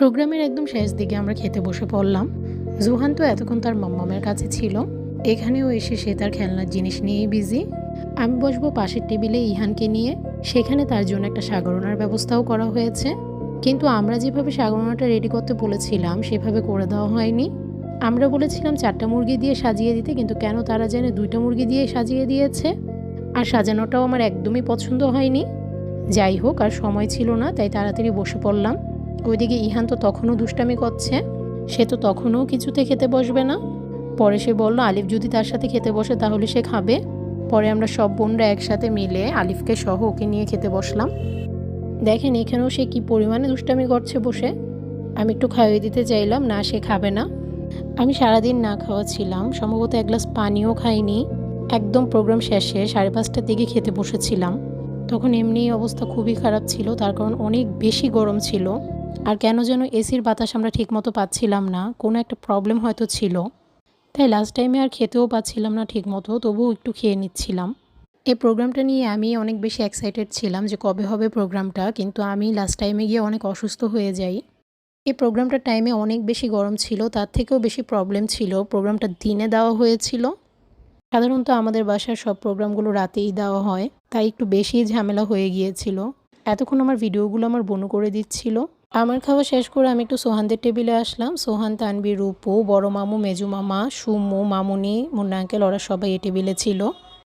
প্রোগ্রামের একদম শেষ দিকে আমরা খেতে বসে পড়লাম। জুহান তো এতক্ষণ তার মাম্মামের কাছে ছিল। এখানেও এসে সে তার খেলনার জিনিস নিয়েই বিজি। আমি বসবো পাশের টেবিলে ইহানকে নিয়ে। সেখানে তার জন্য একটা সাগরনার ব্যবস্থাও করা হয়েছে, কিন্তু আমরা যেভাবে সাগরনাটা রেডি করতে বলেছিলাম সেভাবে করে দেওয়া হয়নি। আমরা বলেছিলাম 4টা মুরগি দিয়ে সাজিয়ে দিতে, কিন্তু কেন তারা জানে 2টা মুরগি দিয়ে সাজিয়ে দিয়েছে। আর সাজানোটাও আমার একদমই পছন্দ হয়নি। যাই হোক, আর সময় ছিল না, তাই তাড়াতাড়ি বসে পড়লাম। ওইদিকে ইহান তো তখনও দুষ্টামি করছে। সে তো তখনও কিছুতে খেতে বসবে না। পরে সে বলল আলিফ যদি তার সাথে খেতে বসে তাহলে সে খাবে। পরে আমরা সব বোনরা একসাথে মিলে আলিফকে সহ ওকে নিয়ে খেতে বসলাম। দেখেন এখানেও সে কি পরিমাণে দুষ্টামি করছে বসে। আমি একটু খাইয়ে দিতে চাইলাম, না সে খাবে না। আমি সারাদিন না খাওয়া ছিলাম, সম্ভবত এক গ্লাস পানিও খাইনি। একদম প্রোগ্রাম শেষে 5:30টার দিকে খেতে বসেছিলাম। তখন এমনি অবস্থা খুবই খারাপ ছিল, তার কারণ অনেক বেশি গরম ছিল। আর কেন যেন এসির বাতাস আমরা ঠিকমতো পাচ্ছিলাম না, কোনো একটা প্রবলেম হয়তো ছিল। তাই লাস্ট টাইমে আর খেতেও পাচ্ছিলাম না ঠিকমতো, তবুও একটু খেয়ে নিচ্ছিলাম। এই প্রোগ্রামটা নিয়ে আমি অনেক বেশি এক্সাইটেড ছিলাম যে কবে হবে প্রোগ্রামটা, কিন্তু আমি লাস্ট টাইমে গিয়ে অনেক অসুস্থ হয়ে যাই। এই প্রোগ্রামটার টাইমে অনেক বেশি গরম ছিল, তার থেকেও বেশি প্রবলেম ছিল প্রোগ্রামটা দিনে দেওয়া হয়েছিল। সাধারণত আমাদের বাসার সব প্রোগ্রামগুলো রাতেই দেওয়া হয়, তাই একটু বেশি ঝামেলা হয়ে গিয়েছিল। এতক্ষণ আমার ভিডিওগুলো আমার বোনু করে দিচ্ছিল। আমার খাওয়া শেষ করে আমি একটু সোহানদের টেবিলে আসলাম। সোহান, তানবীর, রূপু, বড় মামু, মেজু মামা, সুমু, মামুনি, মুন্না আঙ্কেল, ওরা সবাই এই টেবিলে ছিল।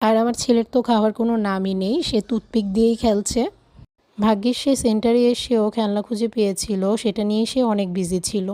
আর আমার ছেলের তো খাওয়ার কোনো নামই নেই, সে টুথপিক দিয়েই খেলছে। ভাগ্যিস সে সেন্টারে এসেও খেলনা খুঁজে পেয়েছিল, সেটা নিয়েই সে অনেক বিজি ছিল।